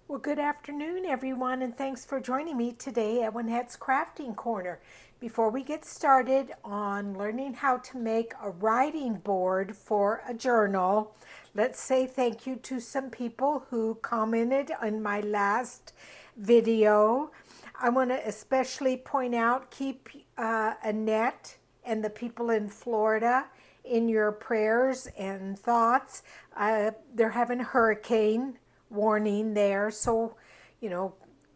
Well, good afternoon, everyone, and thanks for joining me today at Juanette's Crafting Corner. Before we get started on learning how to make a writing board for a journal, let's say thank you to some people who commented on my last video. I want to especially point out, keep Annette and the people in Florida in your prayers and thoughts. They're having a hurricane warning there, so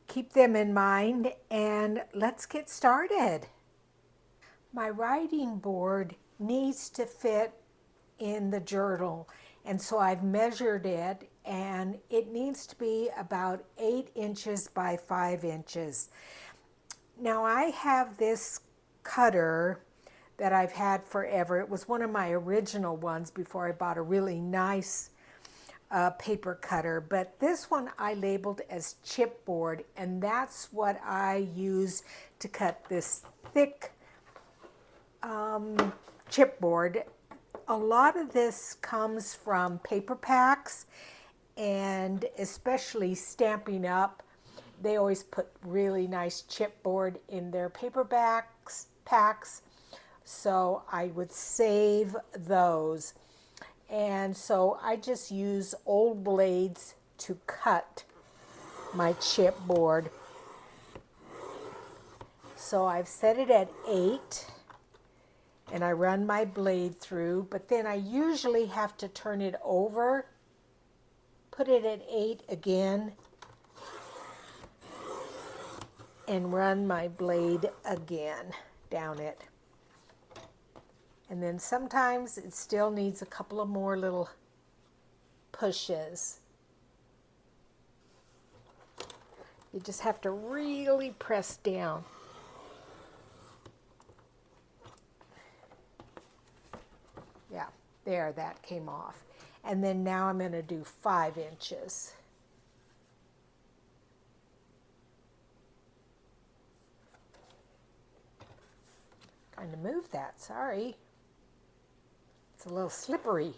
keep them in mind, and let's get started. My writing board needs to fit in the journal, and so I've measured it, and it needs to be about 8 inches by 5 inches. Now I have this cutter that I've had forever. It was one of my original ones before I bought a really nice paper cutter, but this one I labeled as chipboard, and that's what I use to cut this thick chipboard. A lot of this comes from paper packs, and especially Stampin' Up. They always put really nice chipboard in their paper packs, so I would save those. And so I just use old blades to cut my chipboard. So I've set it at 8 and I run my blade through, but then I usually have to turn it over, put it at 8 again, and run my blade again down it. And then sometimes it still needs a couple of more little pushes. You just have to really press down. Yeah, there, that came off. And then now I'm going to do 5 inches. Trying to move that, sorry. It's a little slippery.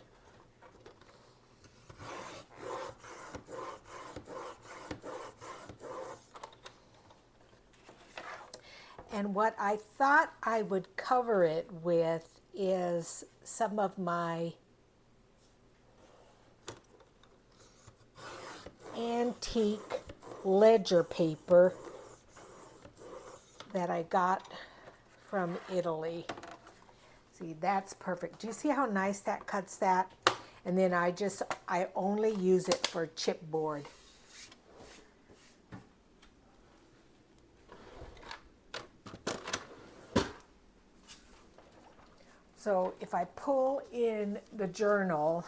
And what I thought I would cover it with is some of my antique ledger paper that I got from Italy. See, that's perfect. Do you see how nice that cuts that? And then I only use it for chipboard. So if I pull in the journal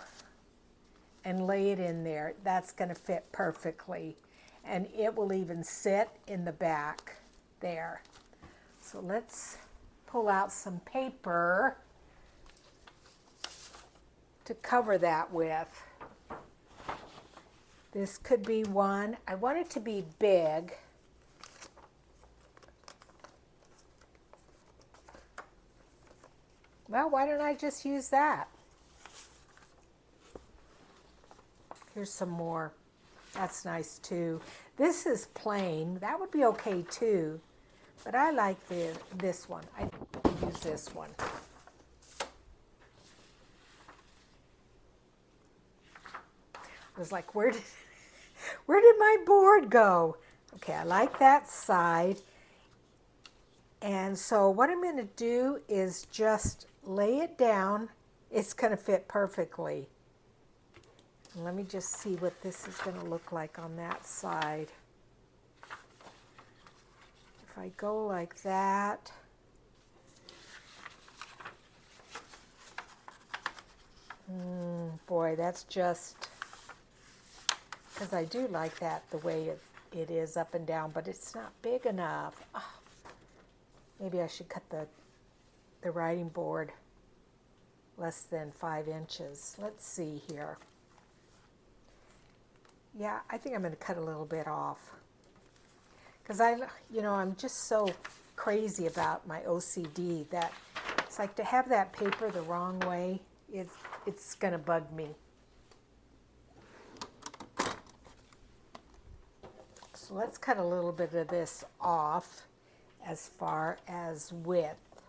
and lay it in there, that's going to fit perfectly. And it will even sit in the back there. So let's pull out some paper to cover that with. This could be one. I want it to be big. Well, why don't I just use that? Here's some more. That's nice too. This is plain. That would be okay too. But I like this one. I use this one. I was like, where did my board go? Okay, I like that side. And so what I'm going to do is just lay it down. It's going to fit perfectly. And let me just see what this is going to look like on that side. If I go like that, boy, that's just, because I do like that the way it is up and down, but it's not big enough. Oh, maybe I should cut the writing board less than 5 inches. Let's see here. Yeah, I think I'm going to cut a little bit off. Because I'm just so crazy about my OCD that it's like to have that paper the wrong way, it's going to bug me. So let's cut a little bit of this off as far as width.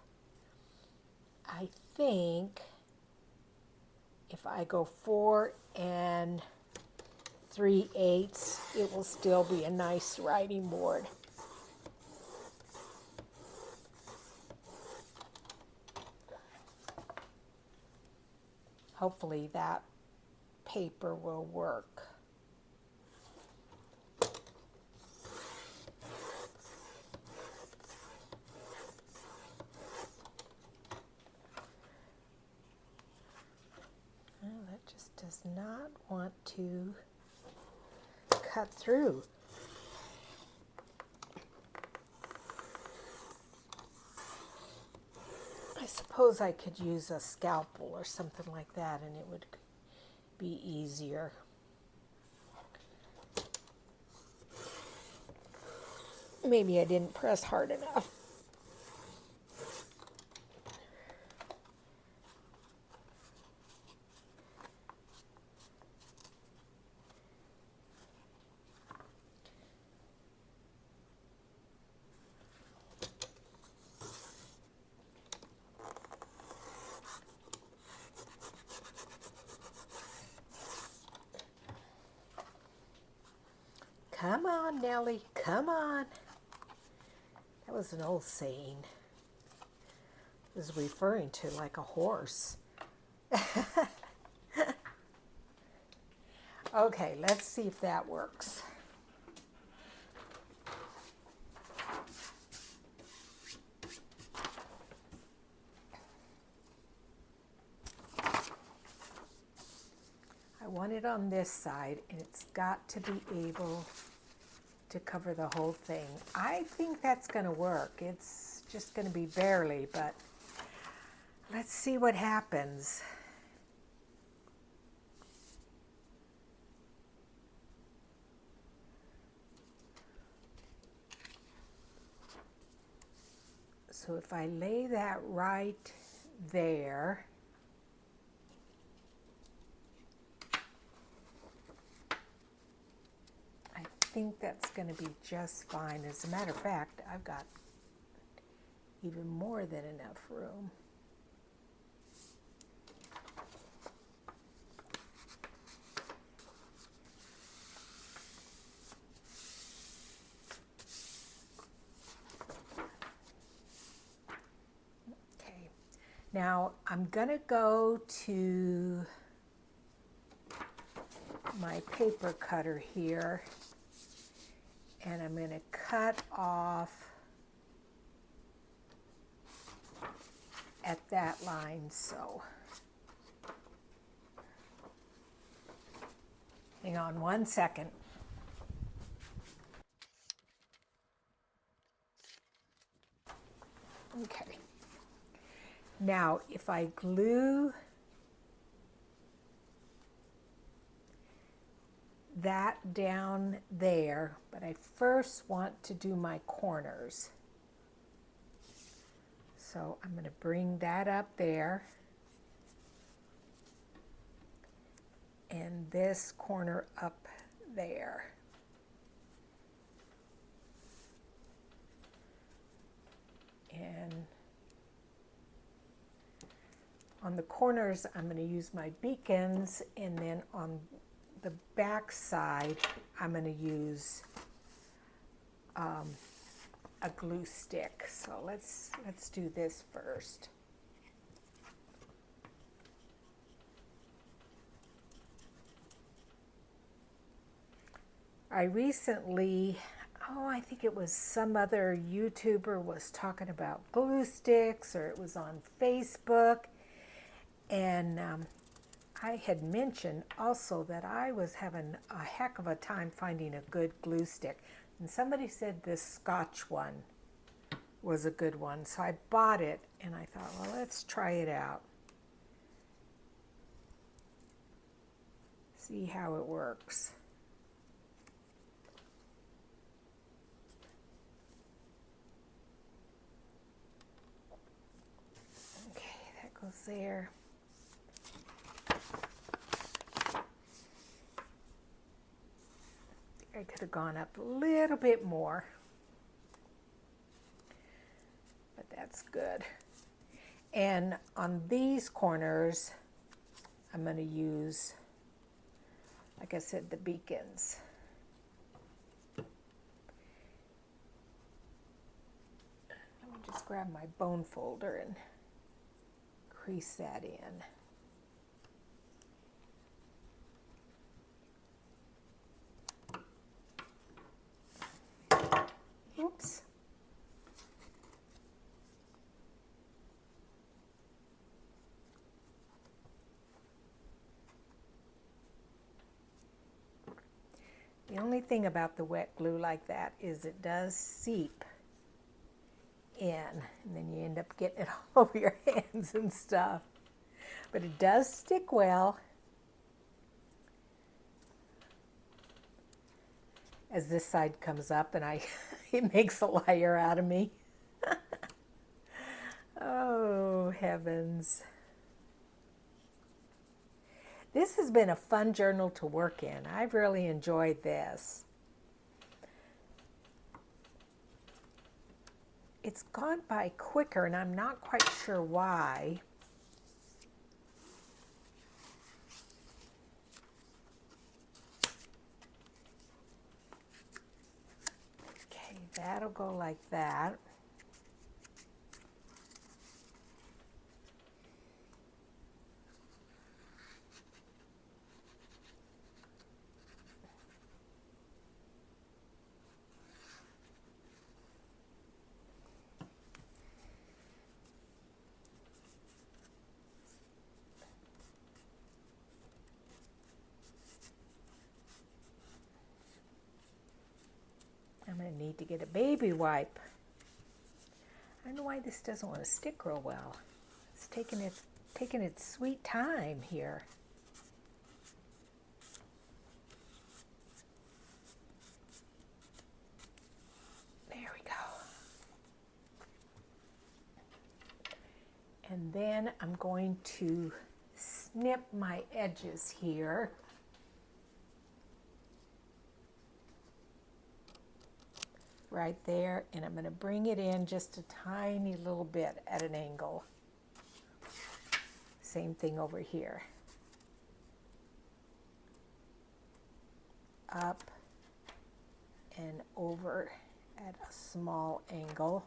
I think if I go 4 3/8, it will still be a nice writing board. Hopefully that paper will work. Well, that just does not want to cut through. I suppose I could use a scalpel or something like that and it would be easier. Maybe I didn't press hard enough. Come on, Nellie, come on. That was an old saying. It was referring to like a horse. Okay, let's see if that works. I want it on this side, and it's got to be able to cover the whole thing. I think that's going to work. It's just going to be barely, but let's see what happens. So if I lay that right there, I think that's going to be just fine. As a matter of fact, I've got even more than enough room. Okay, now I'm going to go to my paper cutter here, and I'm going to cut off at that line, so hang on one second. Okay, now if I glue that down there, but I first want to do my corners. So I'm going to bring that up there, and this corner up there. And on the corners, I'm going to use my beacons, and then on the back side, I'm going to use a glue stick. So let's do this first. I recently, I think it was some other YouTuber was talking about glue sticks, or it was on Facebook, and I had mentioned also that I was having a heck of a time finding a good glue stick. And somebody said this Scotch one was a good one. So I bought it, and I thought, well, let's try it out. See how it works. Okay, that goes there. I could have gone up a little bit more, but that's good. And on these corners, I'm going to use, like I said, the beacons. Let me just grab my bone folder and crease that in. Oops. The only thing about the wet glue like that is it does seep in, and then you end up getting it all over your hands and stuff. But it does stick well. As this side comes up and it makes a liar out of me. Oh, heavens. This has been a fun journal to work in. I've really enjoyed this. It's gone by quicker, and I'm not quite sure why. Okay, that'll go like that. I'm going to need to get a baby wipe. I don't know why this doesn't want to stick real well. It's taking its sweet time here. There we go. And then I'm going to snip my edges here. Right there, and I'm going to bring it in just a tiny little bit at an angle. Same thing over here. Up and over at a small angle.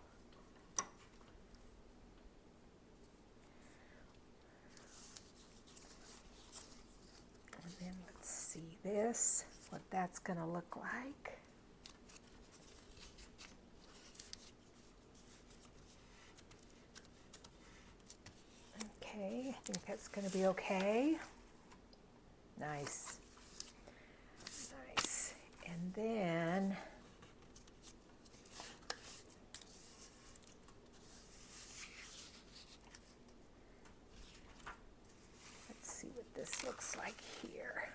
And then let's see this, what that's going to look like. Okay, I think that's going to be okay. Nice. Nice. And then let's see what this looks like here.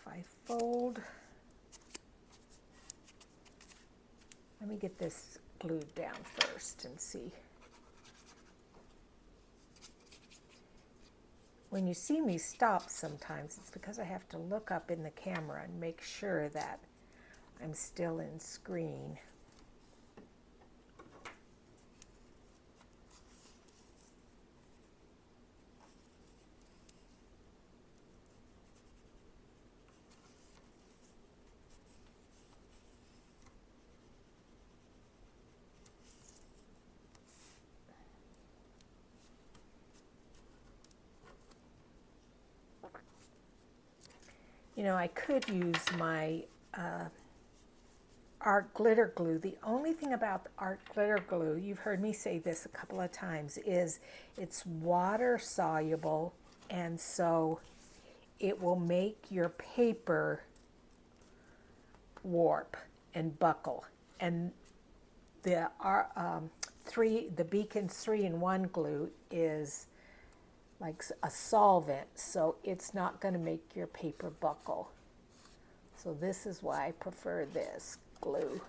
I fold. Let me get this glued down first and see. When you see me stop sometimes, it's because I have to look up in the camera and make sure that I'm still in screen. You know, I could use my art glitter glue. The only thing about the art glitter glue, you've heard me say this a couple of times, is it's water soluble, and so it will make your paper warp and buckle. And the Beacon's 3-in-1 glue is like a solvent, so it's not going to make your paper buckle. So this is why I prefer this glue.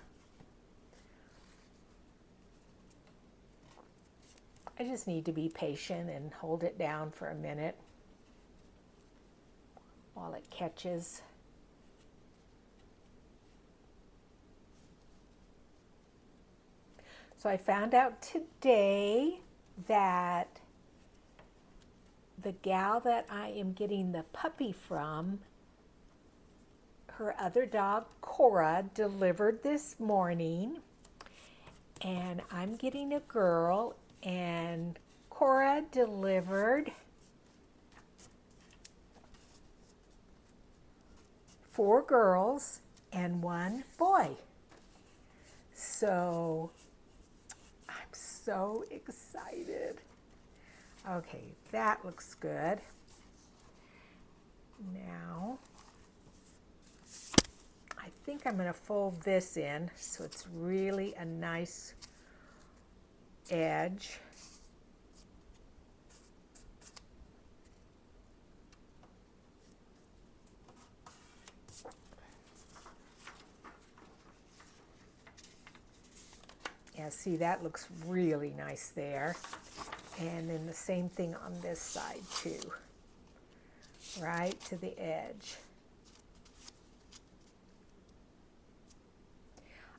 I just need to be patient and hold it down for a minute while it catches. So I found out today that the gal that I am getting the puppy from, her other dog, Cora, delivered this morning. And I'm getting a girl, and Cora delivered 4 girls and 1 boy. So I'm so excited. Okay, that looks good. Now, I think I'm going to fold this in so it's really a nice edge. Yeah, see, that looks really nice there. And then the same thing on this side too, right to the edge.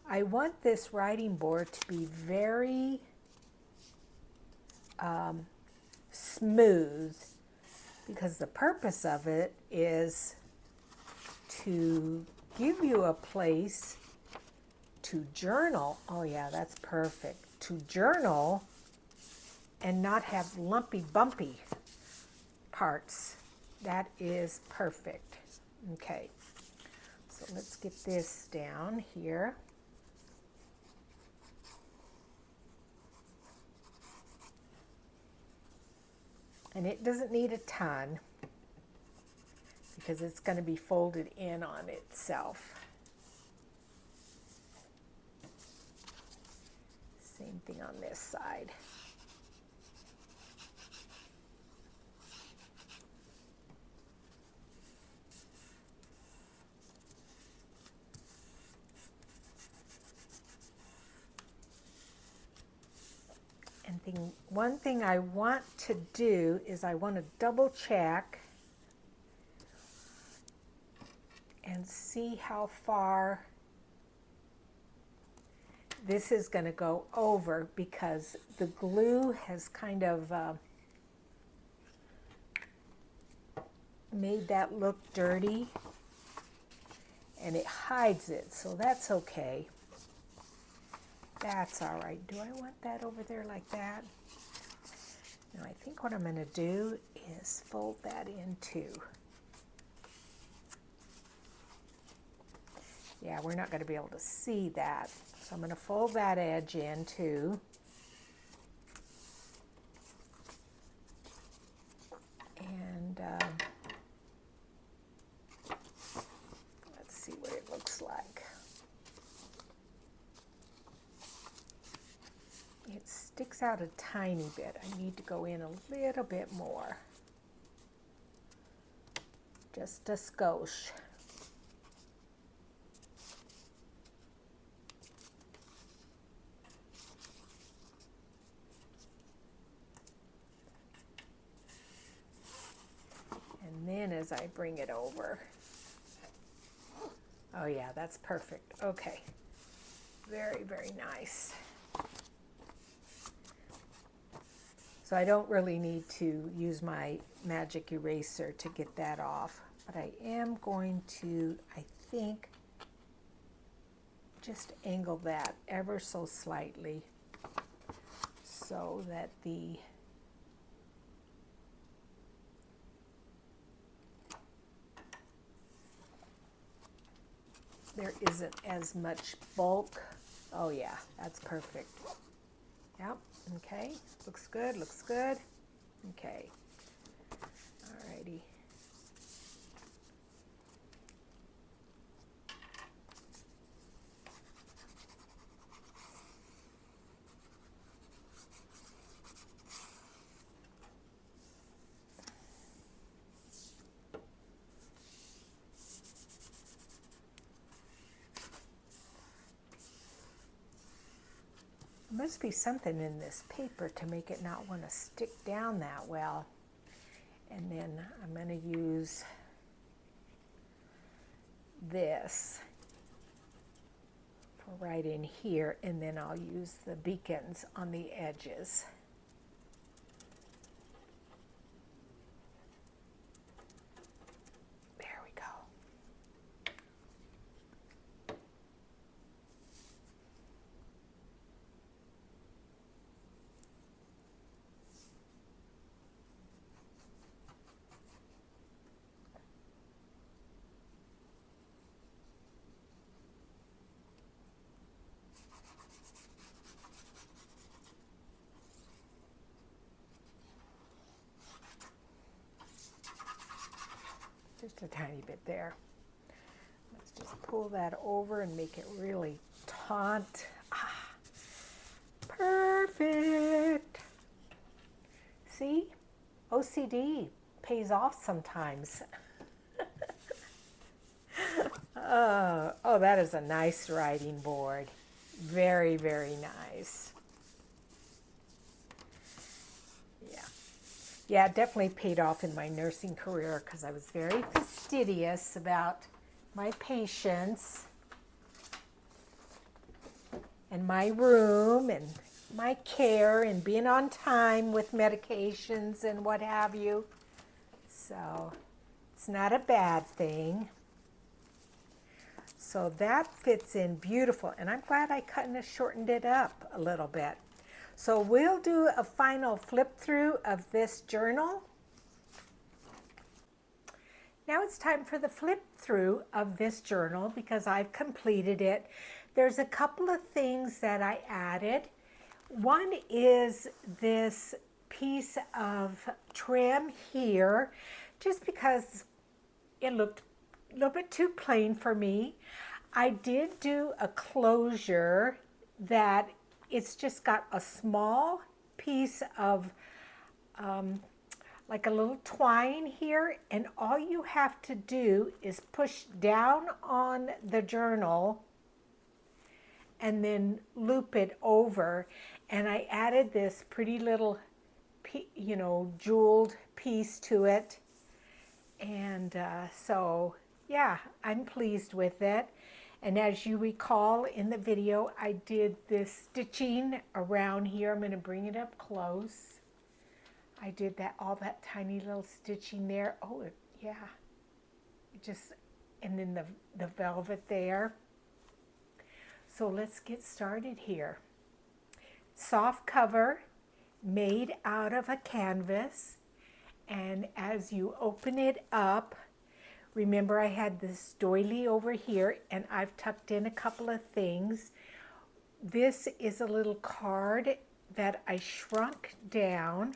I want this writing board to be very smooth, because the purpose of it is to give you a place to journal. Oh yeah, that's perfect. To journal and not have lumpy, bumpy parts. That is perfect. Okay, so let's get this down here. And it doesn't need a ton because it's going to be folded in on itself. Same thing on this side. And one thing I want to do is I want to double check and see how far this is going to go over, because the glue has kind of made that look dirty and it hides it, so that's okay. That's all right. Do I want that over there like that? No, I think what I'm going to do is fold that in too. Yeah, we're not going to be able to see that. So I'm going to fold that edge in too. And let's see what it looks like. It sticks out a tiny bit. I need to go in a little bit more. Just a skosh. And then as I bring it over, oh yeah, that's perfect. Okay, very, very nice. So I don't really need to use my magic eraser to get that off, but I am going to, I think, just angle that ever so slightly so that there isn't as much bulk. Oh yeah, that's perfect. Yep, okay, looks good, looks good. Okay, alrighty. I'm must be something in this paper to make it not want to stick down that well. And then I'm going to use this for right in here, and then I'll use the beacons on the edges. There we go. Just a tiny bit there. Let's just pull that over and make it really taut. Ah, perfect. See, OCD pays off sometimes. Oh, that is a nice writing board. Very, very nice. Yeah, it definitely paid off in my nursing career because I was very fastidious about my patients and my room and my care and being on time with medications and what have you. So it's not a bad thing. So that fits in beautiful, and I'm glad I kind of shortened it up a little bit. So we'll do a final flip through of this journal. Now it's time for the flip through of this journal because I've completed it. There's a couple of things that I added. One is this piece of trim here, just because it looked a little bit too plain for me. I did do a closure that it's just got a small piece of like a little twine here, and all you have to do is push down on the journal and then loop it over. And I added this pretty little, jeweled piece to it. And so, yeah, I'm pleased with it. And as you recall in the video, I did this stitching around here. I'm going to bring it up close. I did all that tiny little stitching there. Oh, yeah. And then the velvet there. So let's get started here. Soft cover made out of a canvas. And as you open it up, remember I had this doily over here, and I've tucked in a couple of things. This is a little card that I shrunk down.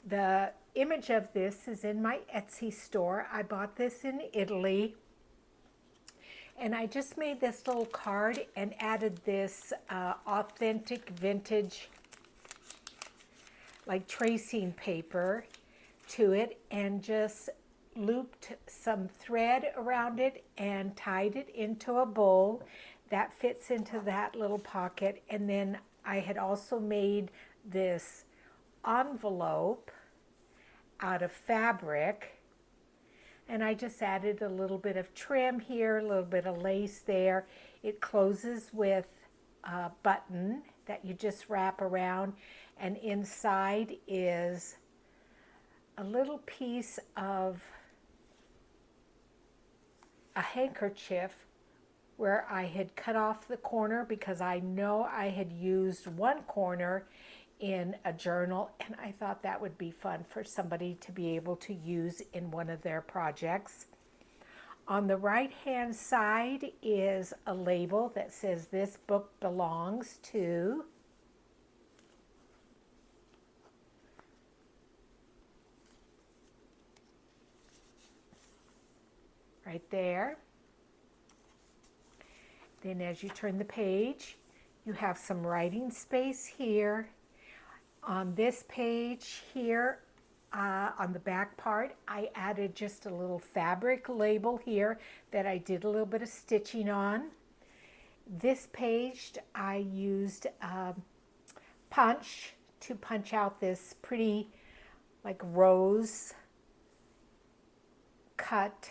The image of this is in my Etsy store. I bought this in Italy. And I just made this little card and added this authentic vintage like tracing paper to it, and just looped some thread around it and tied it into a bowl that fits into that little pocket. And then I had also made this envelope out of fabric, and I just added a little bit of trim here, a little bit of lace there. It closes with a button that you just wrap around, and inside is a little piece of a handkerchief where I had cut off the corner because I know I had used one corner in a journal, and I thought that would be fun for somebody to be able to use in one of their projects. On the right hand side is a label that says this book belongs to. Right there. Then as you turn the page, you have some writing space here. On this page here, on the back part, I added just a little fabric label here that I did a little bit of stitching on. This page, I used punch to punch out this pretty like rose cut.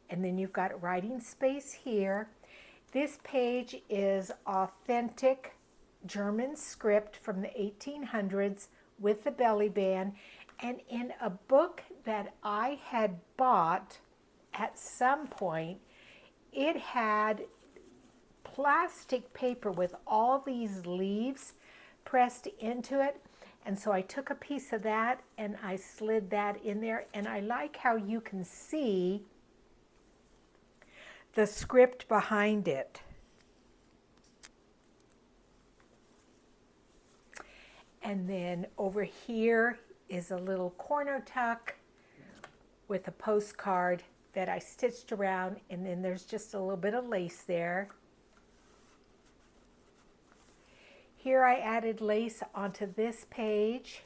And then you've got writing space here. This page is authentic German script from the 1800s with the belly band. And in a book that I had bought at some point, it had plastic paper with all these leaves pressed into it. And so I took a piece of that and I slid that in there. And I like how you can see the script behind it. And then over here is a little corner tuck with a postcard that I stitched around, and then there's just a little bit of lace there. Here I added lace onto this page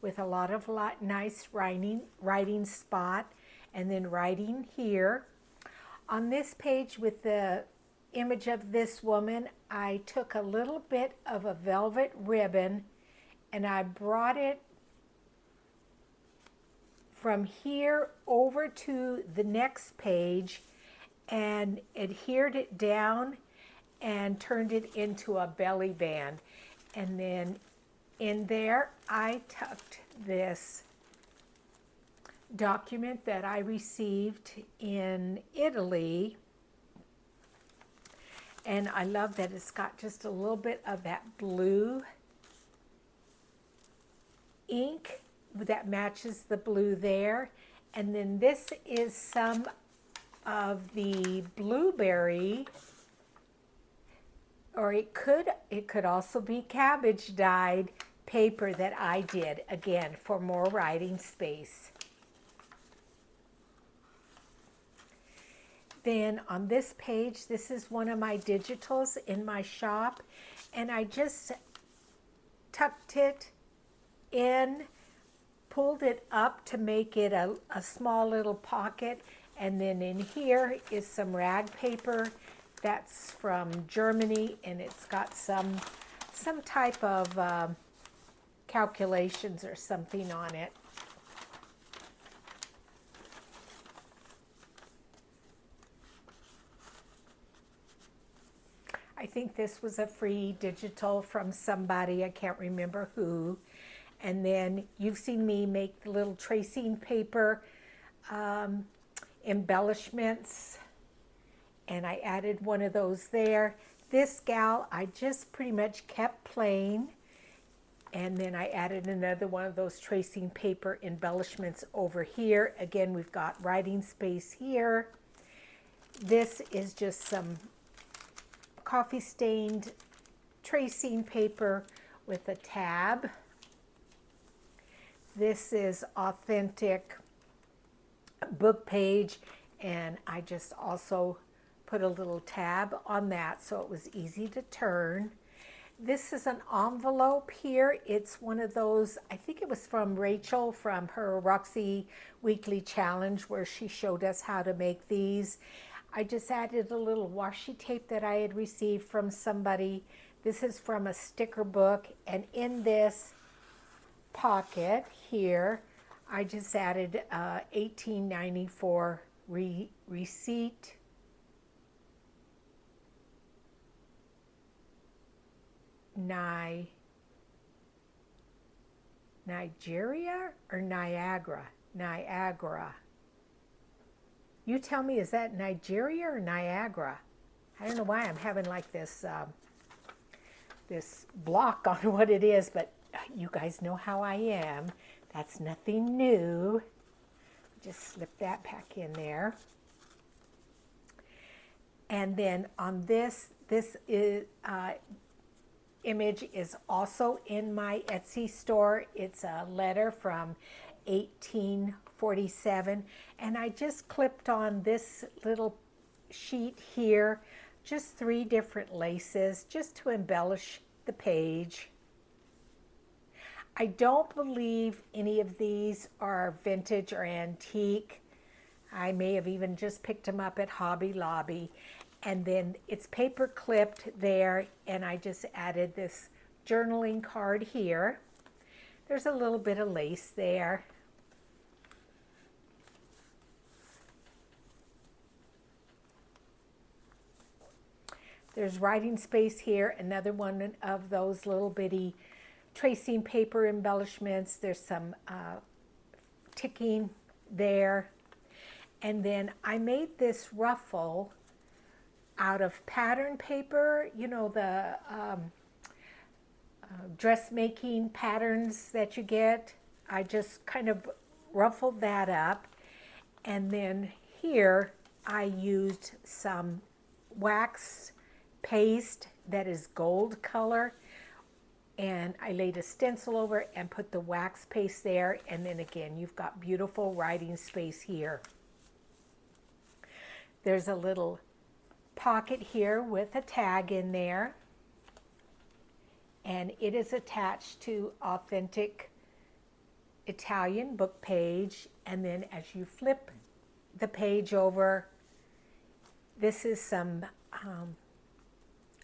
with a lot of nice writing spot, and then writing here. On this page with the image of this woman, I took a little bit of a velvet ribbon and I brought it from here over to the next page and adhered it down and turned it into a belly band. And then in there I tucked this document that I received in Italy, and I love that it's got just a little bit of that blue ink that matches the blue there. And then this is some of the blueberry, or it could also be cabbage dyed paper that I did, again, for more writing space. Then on this page, this is one of my digitals in my shop, and I just tucked it in, pulled it up to make it a small little pocket, and then in here is some rag paper that's from Germany, and it's got some type of calculations or something on it. I think this was a free digital from somebody, I can't remember who. And then you've seen me make the little tracing paper embellishments, and I added one of those there. This gal, I just pretty much kept plain, and then I added another one of those tracing paper embellishments over here. Again, we've got writing space here. This is just some coffee stained tracing paper with a tab. This is authentic book page, and I just also put a little tab on that so it was easy to turn. This is an envelope here. It's one of those, I think it was from Rachel from her Roxy Weekly Challenge, where she showed us how to make these. I just added a little washi tape that I had received from somebody. This is from a sticker book, and in this pocket here, I just added $18.94 receipt. Nigeria or Niagara? Niagara. You tell me, is that Nigeria or Niagara? I don't know why I'm having like this this block on what it is, but you guys know how I am. That's nothing new. Just slip that back in there. And then on this is image is also in my Etsy store. It's a letter from 1847, and I just clipped on this little sheet here just 3 different laces just to embellish the page. I don't believe any of these are vintage or antique. I may have even just picked them up at Hobby Lobby. And then it's paper clipped there, and I just added this journaling card here. There's a little bit of lace there. There's writing space here, another one of those little bitty tracing paper embellishments. There's some ticking there. And then I made this ruffle out of pattern paper, you know, the dressmaking patterns that you get. I just kind of ruffled that up. And then here I used some wax paste that is gold color, and I laid a stencil over it and put the wax paste there. And then again, you've got beautiful writing space here. There's a little pocket here with a tag in there, and it is attached to Authentic Italian book page. And then as you flip the page over, this is some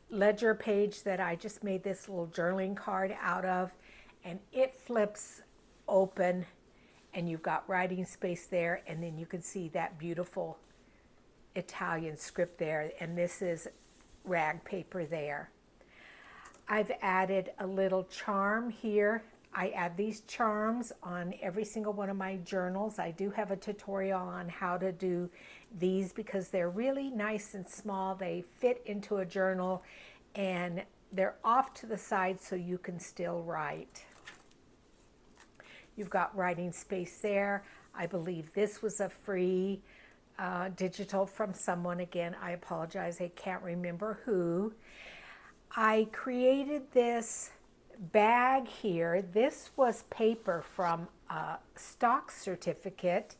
ledger page that I just made this little journaling card out of, and it flips open and you've got writing space there, and then you can see that beautiful Italian script there, and this is rag paper there. I've added a little charm here. I add these charms on every single one of my journals. I do have a tutorial on how to do these because they're really nice and small. They fit into a journal and they're off to the side so you can still write. You've got writing space there. I believe this was a free digital from someone. Again, I apologize, I can't remember who. I created this bag here. This was paper from a stock certificate.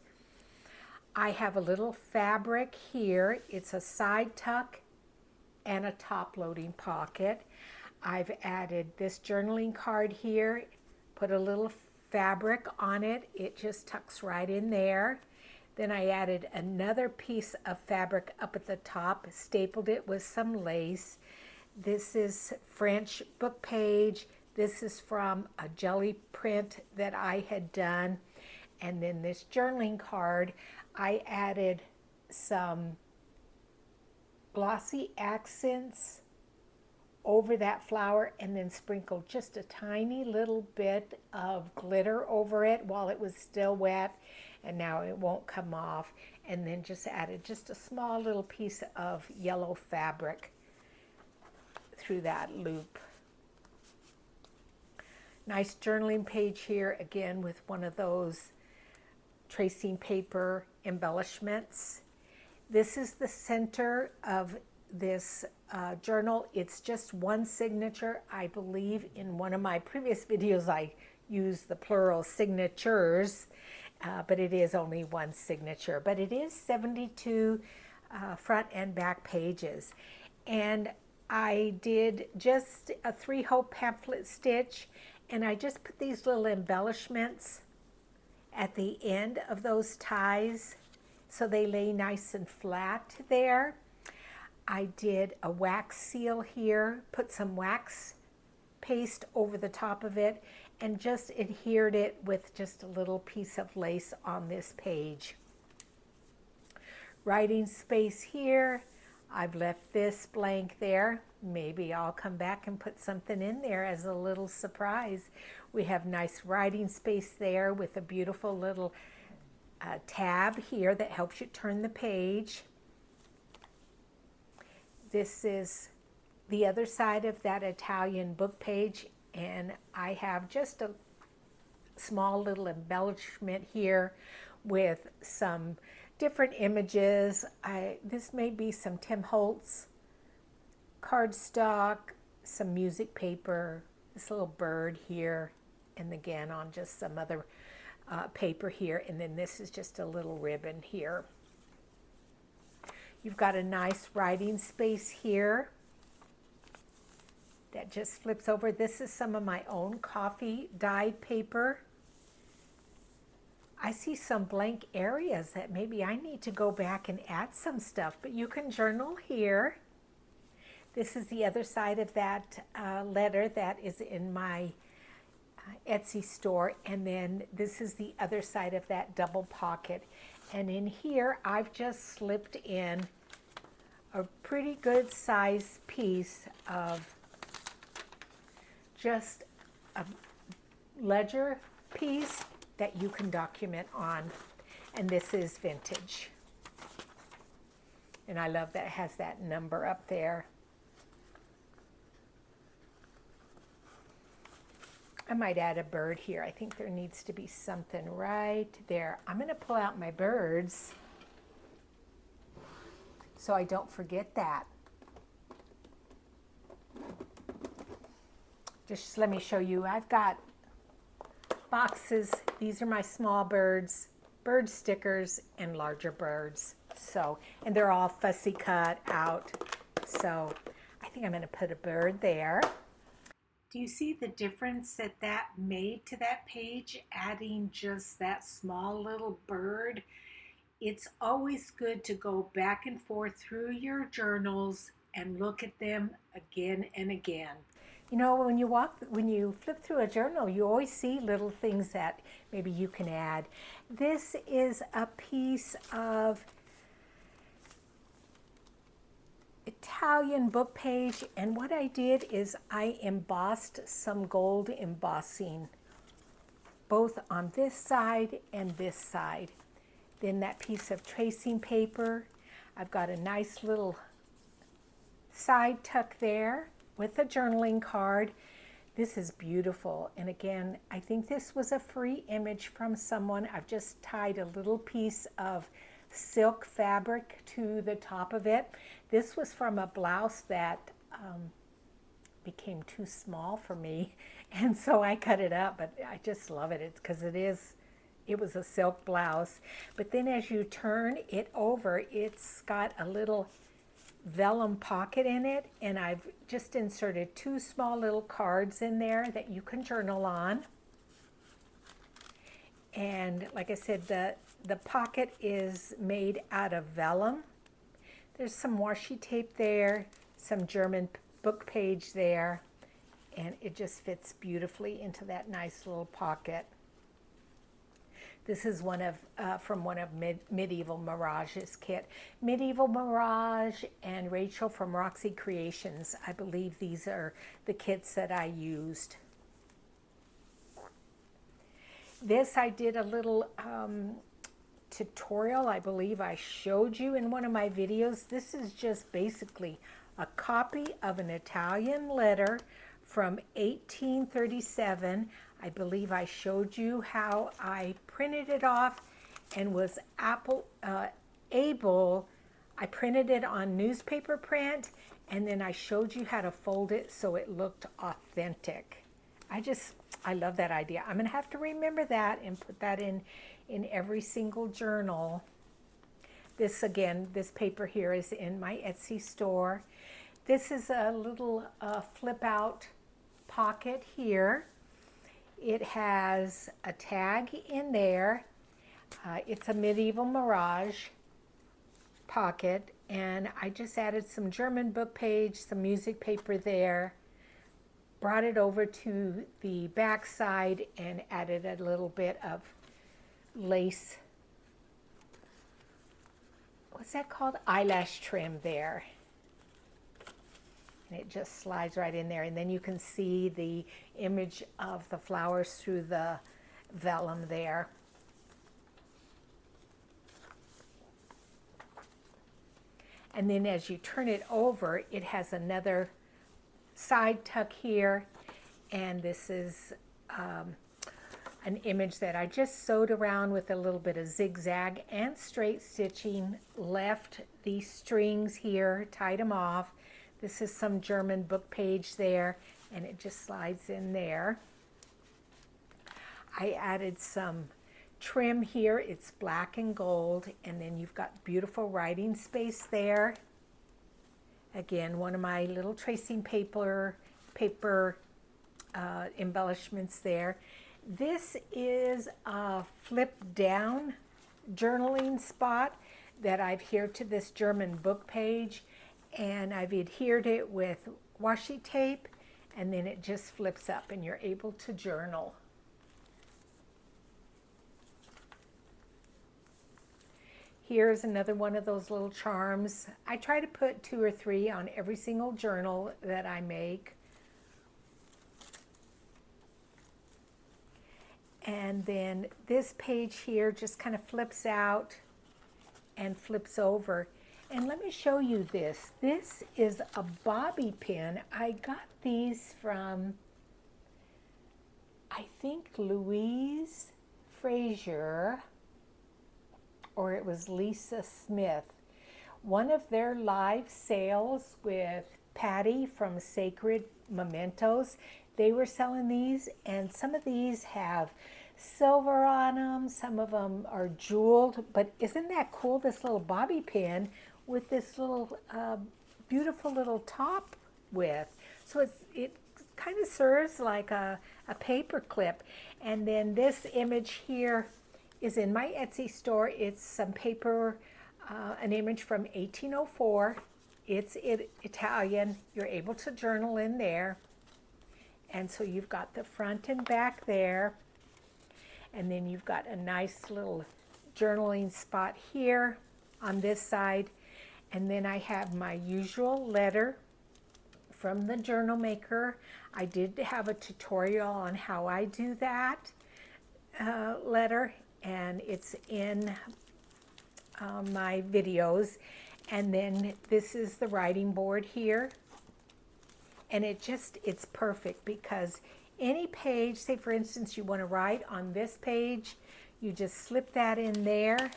I have a little fabric here. It's a side tuck and a top loading pocket. I've added this journaling card here, put a little fabric on it. It just tucks right in there. Then I added another piece of fabric up at the top, stapled it with some lace. This is French book page. This is from a jelly print that I had done. And then this journaling card, I added some glossy accents over that flower and then sprinkled just a tiny little bit of glitter over it while it was still wet, and now it won't come off. And then just added just a small little piece of yellow fabric through that loop. Nice journaling page here, again with one of those tracing paper embellishments. This is the center of this journal. It's just one signature. I believe in one of my previous videos I used the plural signatures, but it is only one signature. But it is 72 front and back pages. And I did just a 3-hole pamphlet stitch, and I just put these little embellishments at the end of those ties so they lay nice and flat there. I did a wax seal here, put some wax paste over the top of it, and just adhered it with just a little piece of lace on this page. Writing space here. I've left this blank there. Maybe I'll come back and put something in there as a little surprise. We have nice writing space there with a beautiful little tab here that helps you turn the page. This is the other side of that Italian book page, and I have just a small little embellishment here with some different images. This may be some Tim Holtz cardstock, some music paper, this little bird here, and again on just some other paper here, and then this is just a little ribbon here. You've got a nice writing space here that just flips over. This is some of my own coffee dyed paper. I see some blank areas that maybe I need to go back and add some stuff, but you can journal here. This is the other side of that letter that is in my Etsy store, and then this is the other side of that double pocket. And in here I've just slipped in a pretty good size piece of just a ledger piece that you can document on, and this is vintage, and I love that it has that number up there. I might add a bird here. I think there needs to be something right there. I'm going to pull out my birds so I don't forget that. Just let me show you. I've got boxes. These are my small birds, bird stickers, and larger birds. So, and they're all fussy cut out. So I think I'm going to put a bird there. Do you see the difference that that made to that page, adding just that small little bird? It's always good to go back and forth through your journals and look at them again and again. You know, when you flip through a journal, you always see little things that maybe you can add. This is a piece of Italian book page, and what I did is I embossed some gold embossing both on this side and this side. Then that piece of tracing paper, I've got a nice little side tuck there with a journaling card. This is beautiful, and again, I think this was a free image from someone. I've just tied a little piece of silk fabric to the top of it. This was from a blouse that became too small for me, and so I cut it up, but I just love it. It's because it was a silk blouse. But then as you turn it over, it's got a little vellum pocket in it, and I've just inserted 2 small little cards in there that you can journal on. And like I said, the pocket is made out of vellum. There's some washi tape there, some German book page there, and it just fits beautifully into that nice little pocket. This is from one of Medieval Mirage's kit. Medieval Mirage and Rachel from Roxy Creations. I believe these are the kits that I used. This I did a little tutorial. I believe I showed you in one of my videos. This is just basically a copy of an Italian letter from 1837. I believe I showed you how I printed it off and was I printed it on newspaper print, and then I showed you how to fold it so it looked authentic. I love that idea. I'm going to have to remember that and put that in every single journal. This paper here is in my Etsy store. This is a little flip out pocket here. It has a tag in there. It's a Medieval Mirage pocket, and I just added some German book page, some music paper there, brought it over to the back side and added a little bit of lace, what's that called? Eyelash trim there. And it just slides right in there, and then you can see the image of the flowers through the vellum there. And then as you turn it over, it has another side tuck here, and this is an image that I just sewed around with a little bit of zigzag and straight stitching, left these strings here, tied them off. This is some German book page there, and it just slides in there. I added some trim here. It's black and gold, and then you've got beautiful writing space there. Again, one of my little tracing paper embellishments there. This is a flip down journaling spot that I've adhered to this German book page, and I've adhered it with washi tape, and then it just flips up and you're able to journal. Here's another one of those little charms. I try to put 2 or 3 on every single journal that I make. And then this page here just kind of flips out and flips over. And let me show you this. This is a bobby pin. I got these from, I think, Louise Frazier, or it was Lisa Smith. One of their live sales with Patty from Sacred Mementos, they were selling these, and some of these have silver on them, some of them are jeweled, but isn't that cool, this little bobby pin with this little beautiful little top with. So it kind of serves like a paper clip. And then this image here is in my Etsy store. It's some paper, an image from 1804. It's Italian. You're able to journal in there. And so you've got the front and back there. And then you've got a nice little journaling spot here on this side. And then I have my usual letter from the journal maker. I did have a tutorial on how I do that letter, and it's in my videos. And then this is the writing board here. And it's perfect because any page, say for instance you want to write on this page, you just slip that in there,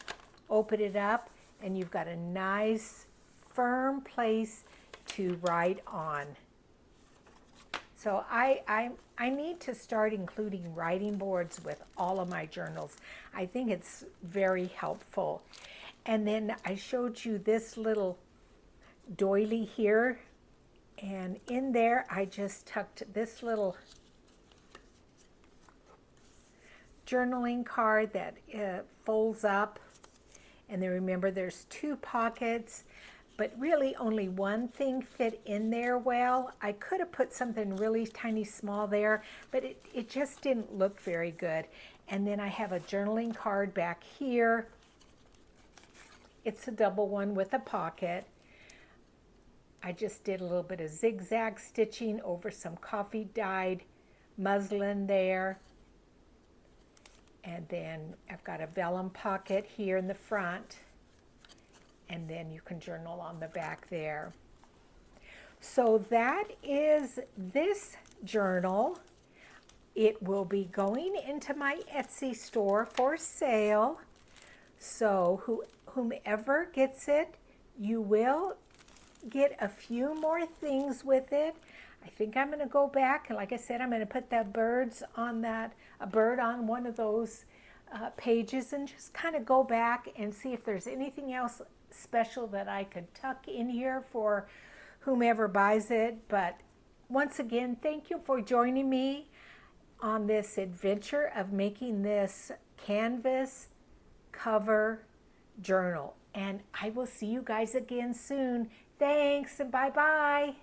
open it up, and you've got a nice firm place to write on. So I need to start including writing boards with all of my journals. I think it's very helpful. And then I showed you this little doily here, and in there I just tucked this little journaling card that folds up. And then remember, there's 2 pockets, but really only one thing fit in there well. I could have put something really tiny small there, but it just didn't look very good. And then I have a journaling card back here. It's a double one with a pocket. I just did a little bit of zigzag stitching over some coffee dyed muslin there. And then I've got a vellum pocket here in the front, and then you can journal on the back there. So that is this journal. It will be going into my Etsy store for sale. So whomever gets it, you will get a few more things with it. I think I'm going to go back, and like I said, I'm going to put that a bird on one of those pages, and just kind of go back and see if there's anything else special that I could tuck in here for whomever buys it. But once again, thank you for joining me on this adventure of making this canvas cover journal. And I will see you guys again soon. Thanks, and bye-bye.